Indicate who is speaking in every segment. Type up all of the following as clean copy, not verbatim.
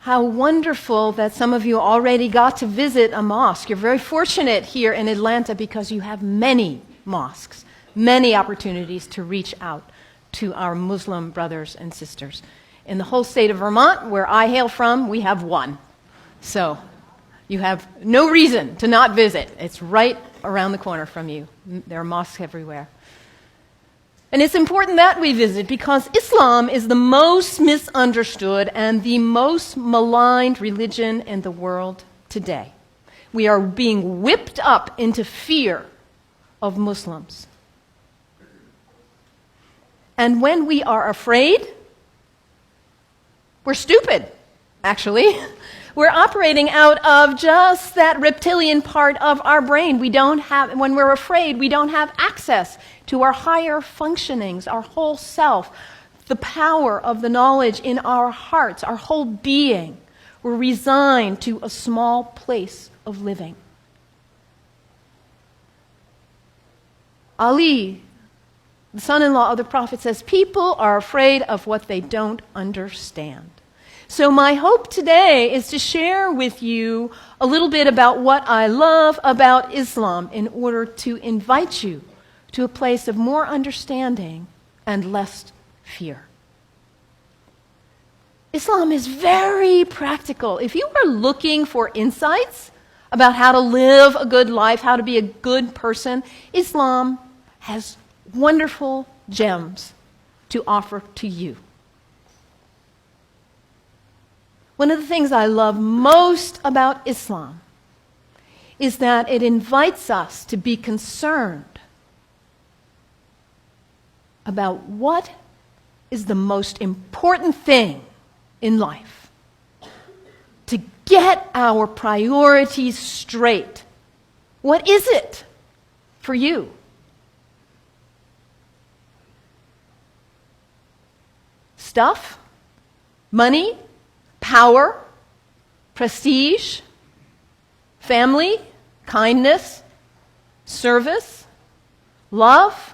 Speaker 1: How wonderful that some of you already got to visit a mosque. You're very fortunate here in Atlanta because you have many mosques, many opportunities to reach out to our Muslim brothers and sisters. In the whole state of Vermont, where I hail from, we have one. So you have no reason to not visit. It's right around the corner from you. There are mosques everywhere. And it's important that we visit because Islam is the most misunderstood and the most maligned religion in the world today. We are being whipped up into fear of Muslims. And when we are afraid, we're stupid, actually. We're operating out of just that reptilian part of our brain. When we're afraid, we don't have access to our higher functionings, our whole self, the power of the knowledge in our hearts, our whole being. We're resigned to a small place of living. Ali, the son-in-law of the Prophet, says, people are afraid of what they don't understand. So my hope today is to share with you a little bit about what I love about Islam in order to invite you to a place of more understanding and less fear. Islam is very practical. If you are looking for insights about how to live a good life, how to be a good person, Islam has wonderful gems to offer to you. One of the things I love most about Islam is that it invites us to be concerned about what is the most important thing in life. To get our priorities straight. What is it for you? Stuff? Money? Power, prestige, family, kindness, service, love,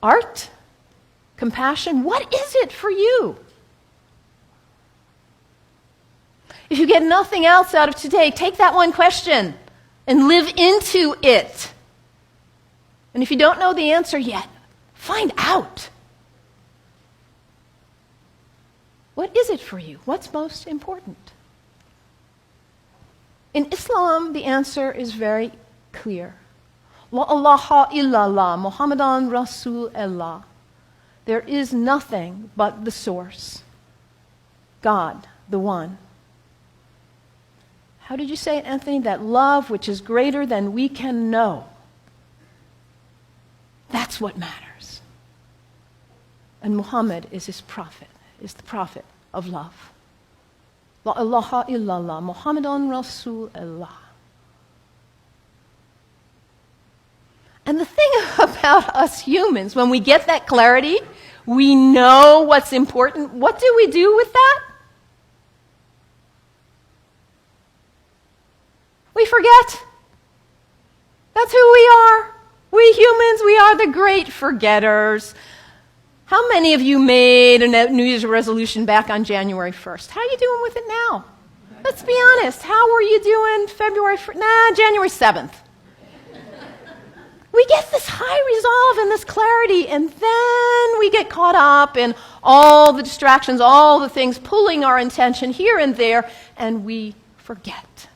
Speaker 1: art, compassion. What is it for you? If you get nothing else out of today, take that one question and live into it. And if you don't know the answer yet, find out. What is it for you? What's most important? In Islam, the answer is very clear. La ilaha illallah, Muhammadan Rasulullah. There is nothing but the source. God, the one. How did you say it, Anthony? That love which is greater than we can know. That's what matters. And Muhammad is his prophet. Is the prophet of love. La ilaha illallah, Muhammadan Rasulullah. And the thing about us humans, when we get that clarity, we know what's important. What do we do with that? We forget. That's who we are. We humans, we are the great forgetters. How many of you made a New Year's resolution back on January 1st? How are you doing with it now? Let's be honest. How were you doing January 7th? We get this high resolve and this clarity, and then we get caught up in all the distractions, all the things pulling our attention here and there, and we forget.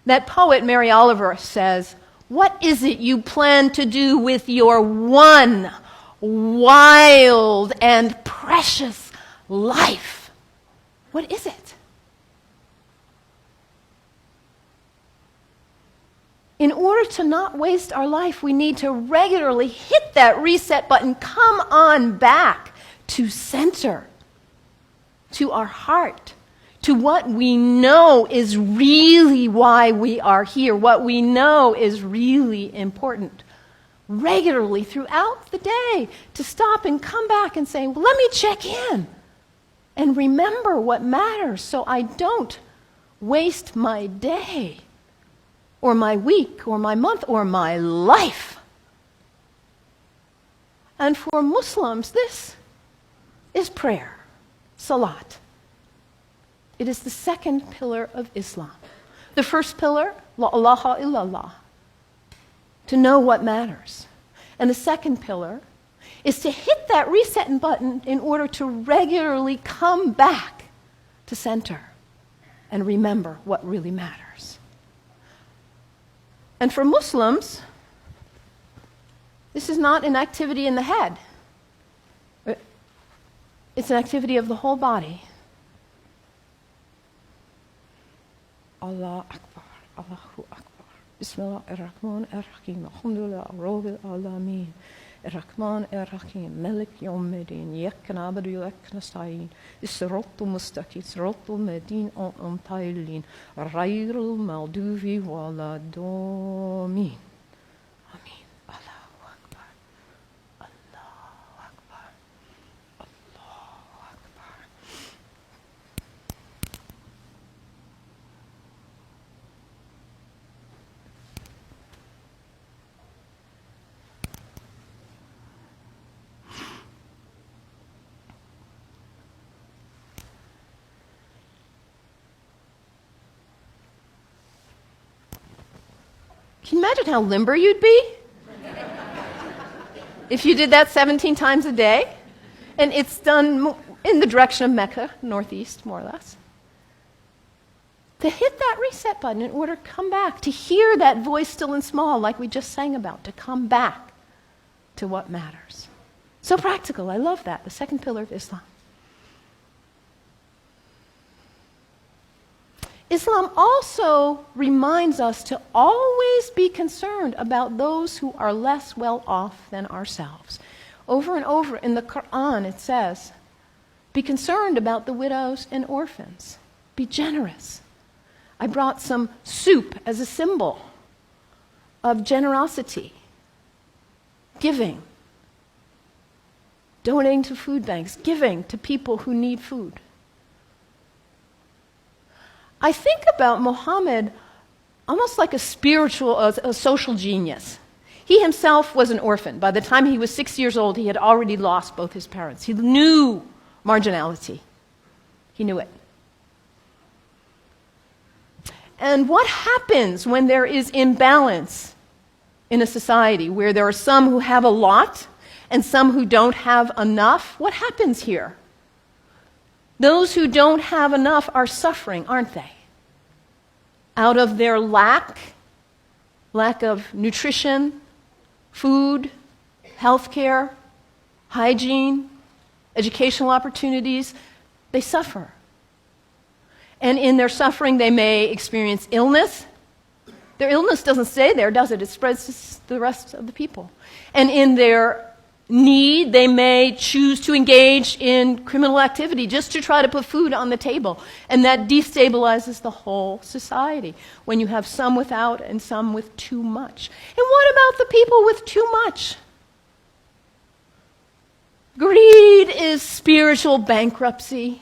Speaker 1: That poet, Mary Oliver, says, what is it you plan to do with your one wild and precious life? What is it? In order to not waste our life, we need to regularly hit that reset button, come on back to center, to our heart, to what we know is really why we are here, what we know is really important. Regularly throughout the day, to stop and come back and say, well, let me check in and remember what matters so I don't waste my day or my week or my month or my life. And for Muslims, this is prayer, salat, It is the second pillar of Islam. The first pillar, la ilaha illallah, to know what matters. And the second pillar is to hit that reset button in order to regularly come back to center and remember what really matters. And for Muslims, this is not an activity in the head. It's an activity of the whole body. Allah Akbar, Allahu Akbar. Bismillah ar-Rahman ar-Rahim. Alhamdulillah, Rabbil Alameen. Ar-Rahman ar-Rahim. Malik Yawmiddin. Iyyaka na'budu wa iyyaka nasta'in. As-siratal mustaqim. Siratal ladhina an'amta 'alayhim. Ghayril maghdubi waladdallin. Amin. Allahu Akbar. Allahu Akbar. Allahu Akbar. Can you imagine how limber you'd be if you did that 17 times a day? And it's done in the direction of Mecca, northeast, more or less. To hit that reset button in order to come back, to hear that voice still and small, like we just sang about, to come back to what matters. So practical. I love that. The second pillar of Islam. Islam also reminds us to always be concerned about those who are less well off than ourselves. Over and over in the Quran it says, be concerned about the widows and orphans. Be generous. I brought some soup as a symbol of generosity, giving, donating to food banks, giving to people who need food. I think about Muhammad almost like a social genius. He himself was an orphan. By the time he was 6 years old, he had already lost both his parents. He knew marginality. He knew it. And what happens when there is imbalance in a society where there are some who have a lot and some who don't have enough? What happens here? Those who don't have enough are suffering, aren't they? Out of their lack of nutrition, food, healthcare, hygiene, educational opportunities, they suffer. And in their suffering, they may experience illness. Their illness doesn't stay there, does it? It spreads to the rest of the people. And in their need, they may choose to engage in criminal activity just to try to put food on the table. And that destabilizes the whole society when you have some without and some with too much. And what about the people with too much? Greed is spiritual bankruptcy.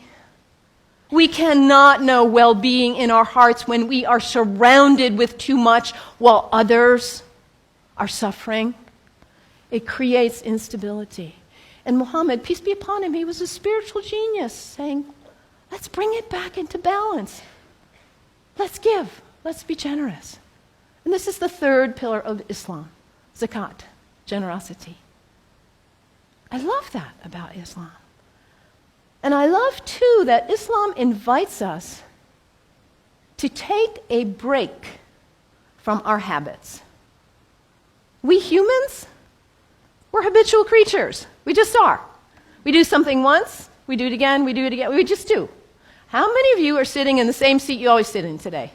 Speaker 1: We cannot know well-being in our hearts when we are surrounded with too much while others are suffering. It creates instability. And Muhammad, peace be upon him, he was a spiritual genius, saying, let's bring it back into balance. Let's give. Let's be generous. And this is the third pillar of Islam, zakat, generosity. I love that about Islam. And I love, too, that Islam invites us to take a break from our habits. We humans, we're habitual creatures. We just are. We do something once, we do it again, we just do. How many of you are sitting in the same seat you always sit in today?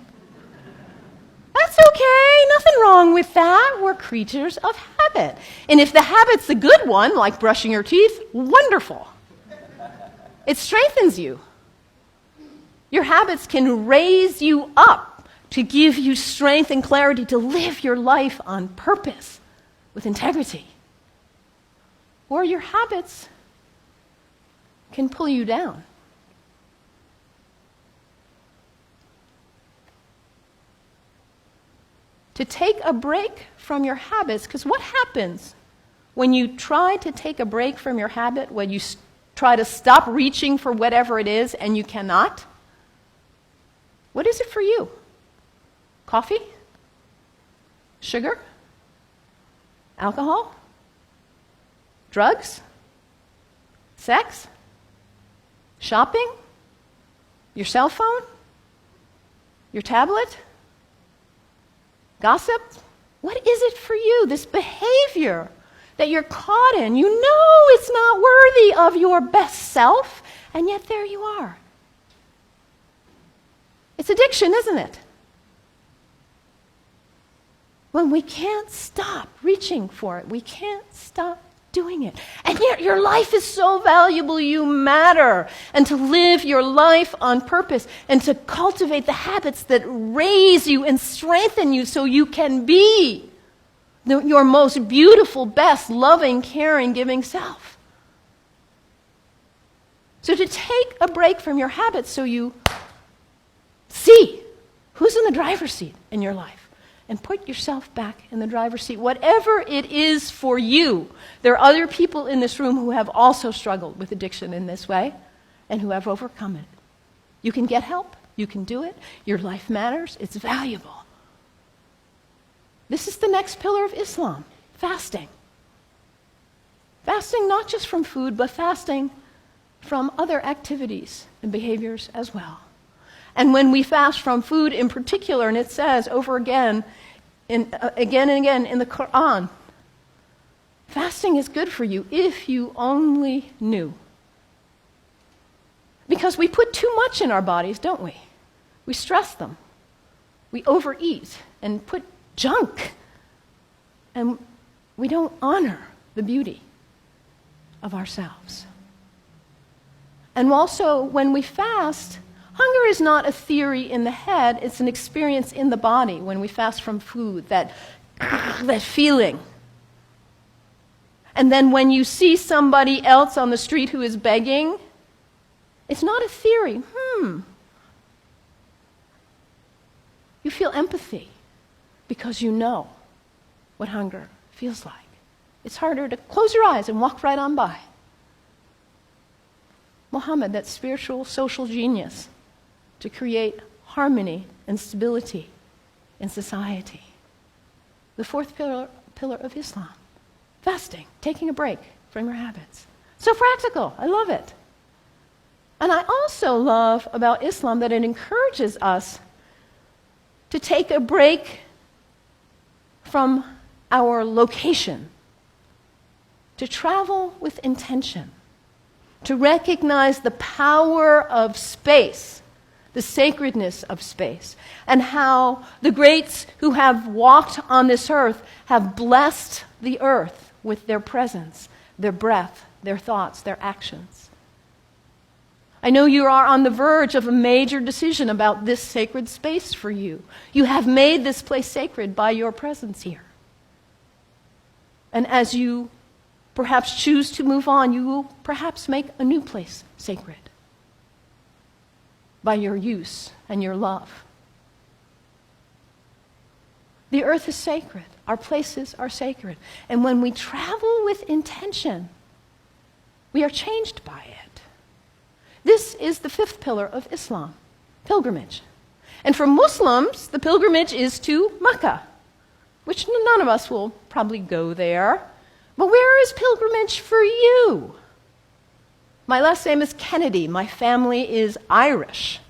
Speaker 1: That's okay, nothing wrong with that. We're creatures of habit. And if the habit's a good one, like brushing your teeth, wonderful. It strengthens you. Your habits can raise you up to give you strength and clarity to live your life on purpose with integrity. Or your habits can pull you down. To take a break from your habits, because what happens when you try to take a break from your habit, when you try to stop reaching for whatever it is and you cannot? What is it for you? Coffee? Sugar? Alcohol? Drugs? Sex? Shopping? Your cell phone? Your tablet? Gossip? What is it for you, this behavior that you're caught in? You know it's not worthy of your best self, and yet there you are. It's addiction, isn't it? When we can't stop reaching for it, we can't stop doing it. And yet your life is so valuable, you matter. And to live your life on purpose and to cultivate the habits that raise you and strengthen you so you can be your most beautiful, best, loving, caring, giving self. So to take a break from your habits so you see who's in the driver's seat in your life. And put yourself back in the driver's seat. Whatever it is for you. There are other people in this room who have also struggled with addiction in this way and who have overcome it. You can get help. You can do it. Your life matters. It's valuable. This is the next pillar of Islam, fasting. Fasting not just from food, but fasting from other activities and behaviors as well. And when we fast from food in particular, and it says over again and again in the Quran, fasting is good for you if you only knew. Because we put too much in our bodies, don't we? We stress them. We overeat and put junk. And we don't honor the beauty of ourselves. And also, when we fast, hunger is not a theory in the head, it's an experience in the body when we fast from food, that feeling. And then when you see somebody else on the street who is begging, it's not a theory. You feel empathy because you know what hunger feels like. It's harder to close your eyes and walk right on by. Muhammad, that spiritual social genius, to create harmony and stability in society. The fourth pillar of Islam, fasting, taking a break from your habits. So practical, I love it. And I also love about Islam that it encourages us to take a break from our location, to travel with intention, to recognize the power of space, the sacredness of space, and how the greats who have walked on this earth have blessed the earth with their presence, their breath, their thoughts, their actions. I know you are on the verge of a major decision about this sacred space for you. You have made this place sacred by your presence here. And as you perhaps choose to move on, you will perhaps make a new place sacred by your use and your love. The earth is sacred. Our places are sacred. And when we travel with intention, we are changed by it. This is the fifth pillar of Islam, pilgrimage. And for Muslims, the pilgrimage is to Mecca, which none of us will probably go there. But where is pilgrimage for you? My last name is Kennedy. My family is Irish.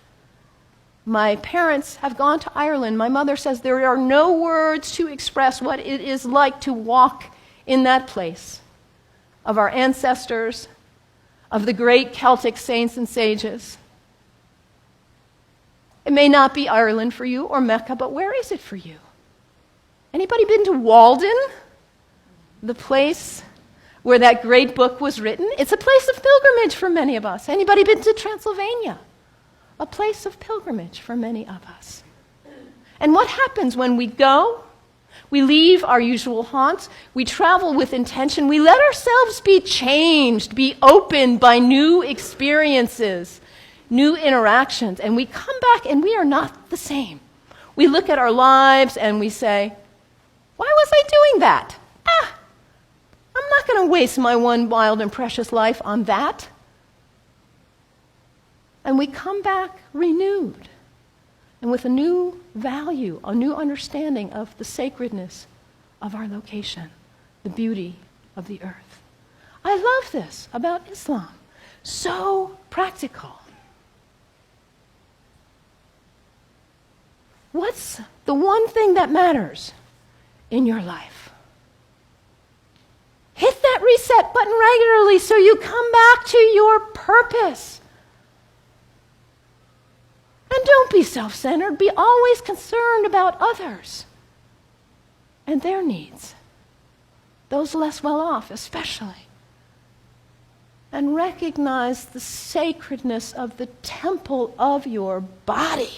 Speaker 1: My parents have gone to Ireland. My mother says there are no words to express what it is like to walk in that place of our ancestors, of the great Celtic saints and sages. It may not be Ireland for you or Mecca, but where is it for you? Anybody been to Walden? The place where that great book was written? It's a place of pilgrimage for many of us. Anybody been to Transylvania? A place of pilgrimage for many of us. And what happens when we go? We leave our usual haunts. We travel with intention. We let ourselves be changed, be opened by new experiences, new interactions. And we come back and we are not the same. We look at our lives and we say, why was I doing that? I'm not going to waste my one wild and precious life on that. And we come back renewed, and with a new value, a new understanding of the sacredness of our location, the beauty of the earth. I love this about Islam. So practical. What's the one thing that matters in your life? Hit that reset button regularly so you come back to your purpose. And don't be self-centered. Be always concerned about others and their needs, those less well off especially. And recognize the sacredness of the temple of your body.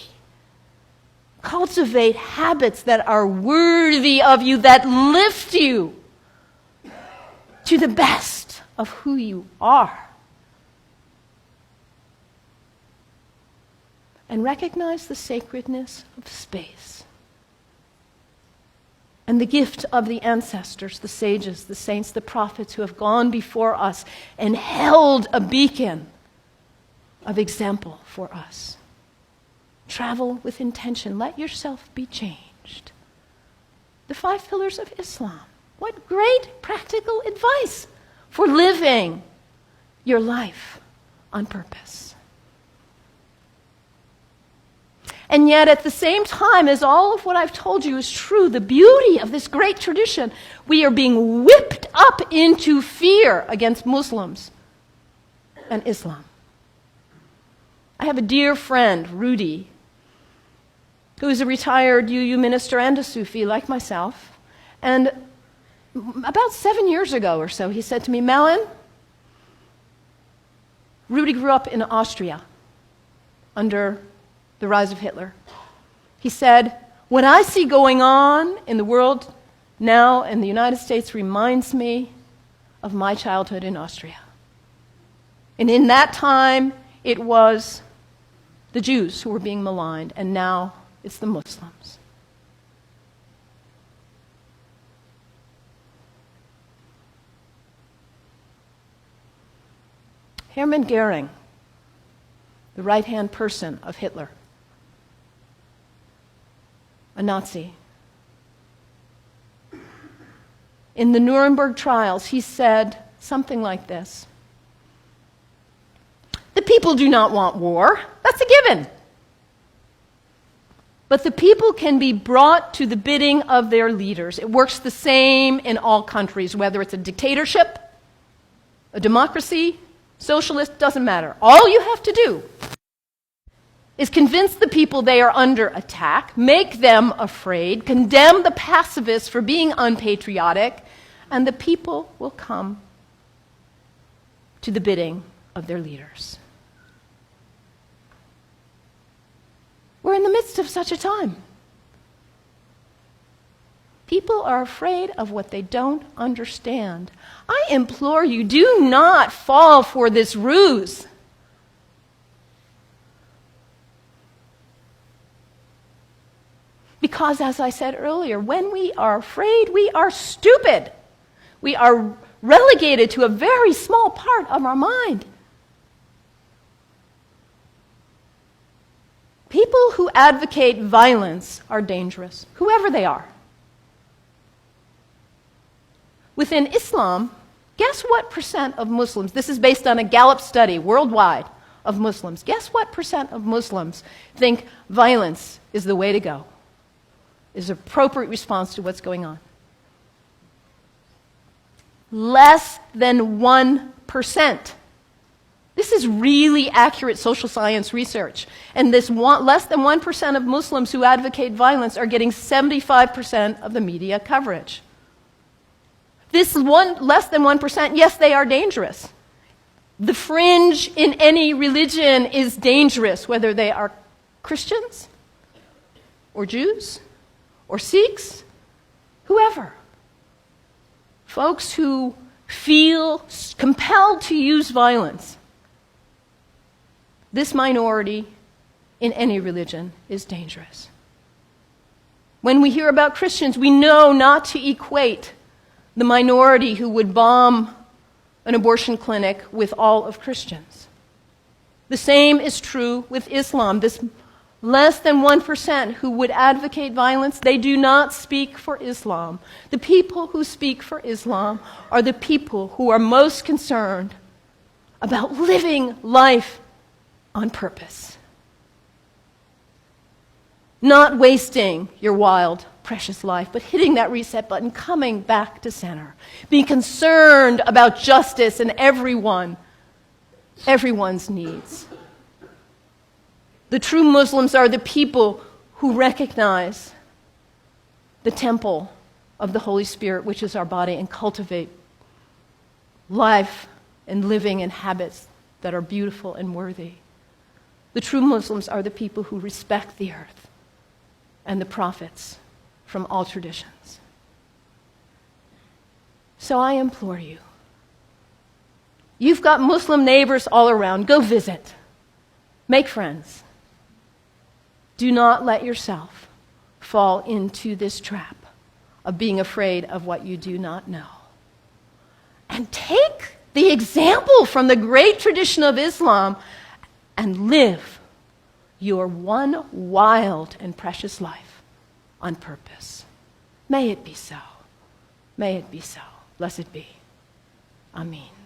Speaker 1: Cultivate habits that are worthy of you, that lift you to the best of who you are. And recognize the sacredness of space and the gift of the ancestors, the sages, the saints, the prophets who have gone before us and held a beacon of example for us. Travel with intention. Let yourself be changed. The 5 pillars of Islam. What great practical advice for living your life on purpose. And yet, at the same time as all of what I've told you is true, the beauty of this great tradition, we are being whipped up into fear against Muslims and Islam. I have a dear friend, Rudy, who is a retired UU minister and a Sufi like myself. And about 7 years ago or so, he said to me, Mellon, Rudy grew up in Austria under the rise of Hitler. He said, what I see going on in the world now in the United States reminds me of my childhood in Austria. And in that time, it was the Jews who were being maligned, and now it's the Muslims. Hermann Goering, the right-hand person of Hitler, a Nazi. In the Nuremberg trials, he said something like this: the people do not want war. That's a given. But the people can be brought to the bidding of their leaders. It works the same in all countries, whether it's a dictatorship, a democracy, socialist, doesn't matter. All you have to do is convince the people they are under attack, make them afraid, condemn the pacifists for being unpatriotic, and the people will come to the bidding of their leaders. We're in the midst of such a time. People are afraid of what they don't understand. I implore you, do not fall for this ruse. Because, as I said earlier, when we are afraid, we are stupid. We are relegated to a very small part of our mind. People who advocate violence are dangerous, whoever they are. Within Islam, guess what percent of Muslims, this is based on a Gallup study worldwide of Muslims, guess what percent of Muslims think violence is the way to go, is an appropriate response to what's going on? Less than 1%. This is really accurate social science research. And this less than 1% of Muslims who advocate violence are getting 75% of the media coverage. This less than 1%, yes, they are dangerous. The fringe in any religion is dangerous, whether they are Christians or Jews or Sikhs, whoever. Folks who feel compelled to use violence. This minority in any religion is dangerous. When we hear about Christians, we know not to equate the minority who would bomb an abortion clinic with all of Christians. The same is true with Islam. This less than 1% who would advocate violence. They do not speak for Islam. The people who speak for Islam are the people who are most concerned about living life on purpose. Not wasting your wild, precious life, but hitting that reset button, coming back to center. Being concerned about justice and everyone's needs. The true Muslims are the people who recognize the temple of the Holy Spirit, which is our body, and cultivate life and living and habits that are beautiful and worthy. The true Muslims are the people who respect the earth and the prophets from all traditions. So I implore you, you've got Muslim neighbors all around. Go visit. Make friends. Do not let yourself fall into this trap of being afraid of what you do not know. And take the example from the great tradition of Islam and live your one wild and precious life on purpose. May it be so. May it be so. Blessed be. Amen.